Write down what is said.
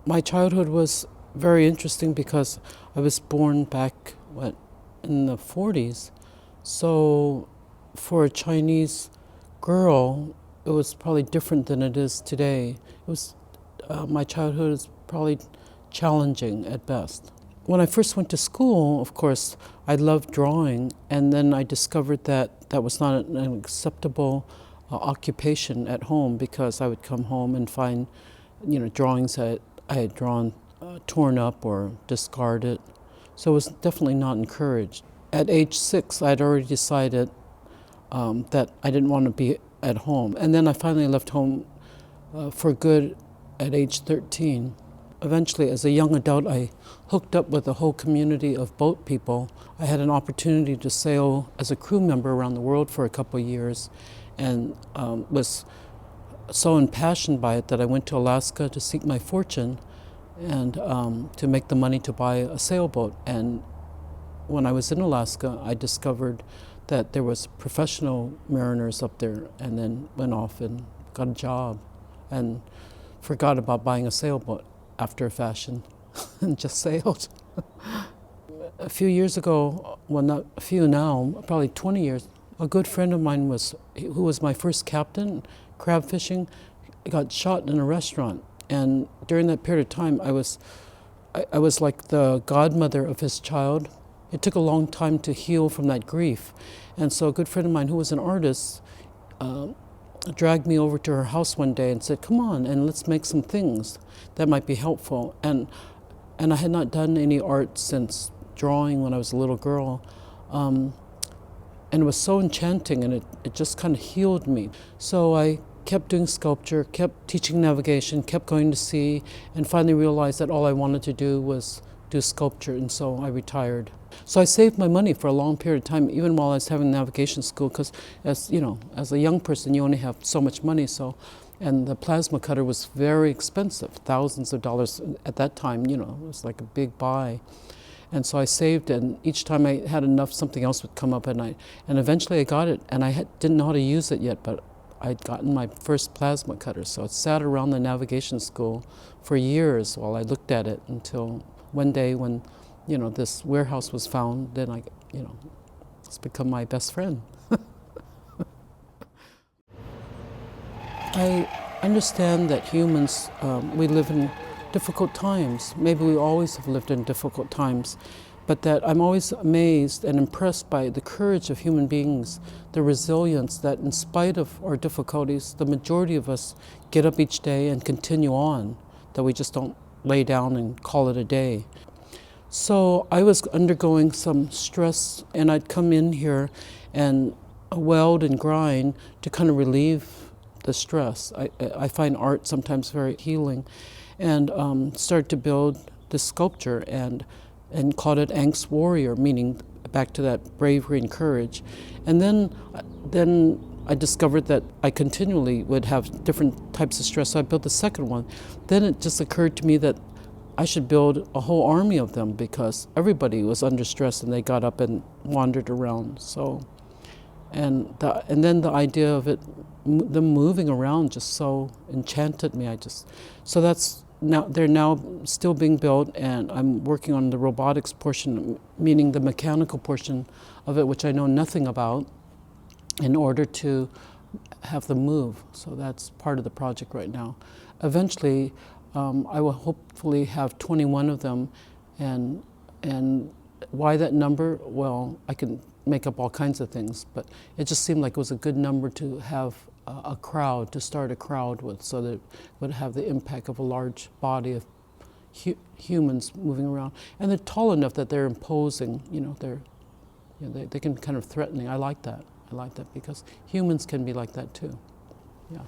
My childhood was very interesting because I was born back in the 40s. So for a Chinese girl, it was probably different than it is today. My childhood is probably challenging at best. When I first went to school, of course, I loved drawing, and then I discovered that that was not an acceptable occupation at home because I would come home and find, drawings that I had drawn torn up or discarded. So it was definitely not encouraged. At age 6, I had already decided that I didn't want to be at home. And then I finally left home for good at age 13. Eventually, as a young adult, I hooked up with a whole community of boat people. I had an opportunity to sail as a crew member around the world for a couple of years and was so impassioned by it that I went to Alaska to seek my fortune and to make the money to buy a sailboat. And when I was in Alaska, I discovered that there was professional mariners up there, and then went off and got a job and forgot about buying a sailboat after a fashion and just sailed. A few years ago, well, not a few now, probably 20 years, a good friend of mine who was my first captain, crab fishing, got shot in a restaurant. And during that period of time, I was like the godmother of his child. It took a long time to heal from that grief. And so a good friend of mine who was an artist dragged me over to her house one day and said, "Come on, and let's make some things that might be helpful." And I had not done any art since drawing when I was a little girl. And it was so enchanting, and it just kind of healed me. So I kept doing sculpture, kept teaching navigation, kept going to sea, and finally realized that all I wanted to do was do sculpture, and so I retired. So I saved my money for a long period of time, even while I was having navigation school, because as a young person, you only have so much money. And the plasma cutter was very expensive, thousands of dollars at that time. It was like a big buy. And so I saved, and each time I had enough, something else would come up, and eventually I got it, and I didn't know how to use it yet, but I'd gotten my first plasma cutter. So it sat around the navigation school for years while I looked at it, until one day when, this warehouse was found, then it's become my best friend. I understand that humans, we live in difficult times. Maybe we always have lived in difficult times, but that I'm always amazed and impressed by the courage of human beings, the resilience that in spite of our difficulties, the majority of us get up each day and continue on, that we just don't lay down and call it a day. So I was undergoing some stress, and I'd come in here and weld and grind to kind of relieve the stress. I find art sometimes very healing, and started to build this sculpture and called it Angst Warrior, meaning back to that bravery and courage. And then I discovered that I continually would have different types of stress, so I built the second one. Then it just occurred to me that I should build a whole army of them, because everybody was under stress and they got up and wandered around. So, and then the idea of them moving around just so enchanted me. So that's now, they're now still being built, and I'm working on the robotics portion, meaning the mechanical portion of it, which I know nothing about, in order to have them move. So that's part of the project right now. Eventually, I will hopefully have 21 of them, and why that number? Well, I can make up all kinds of things, but it just seemed like it was a good number to have a crowd, to start a crowd with, so that it would have the impact of a large body of humans moving around. And they're tall enough that they're imposing, they can kind of threatening. I like that because humans can be like that too. Yeah.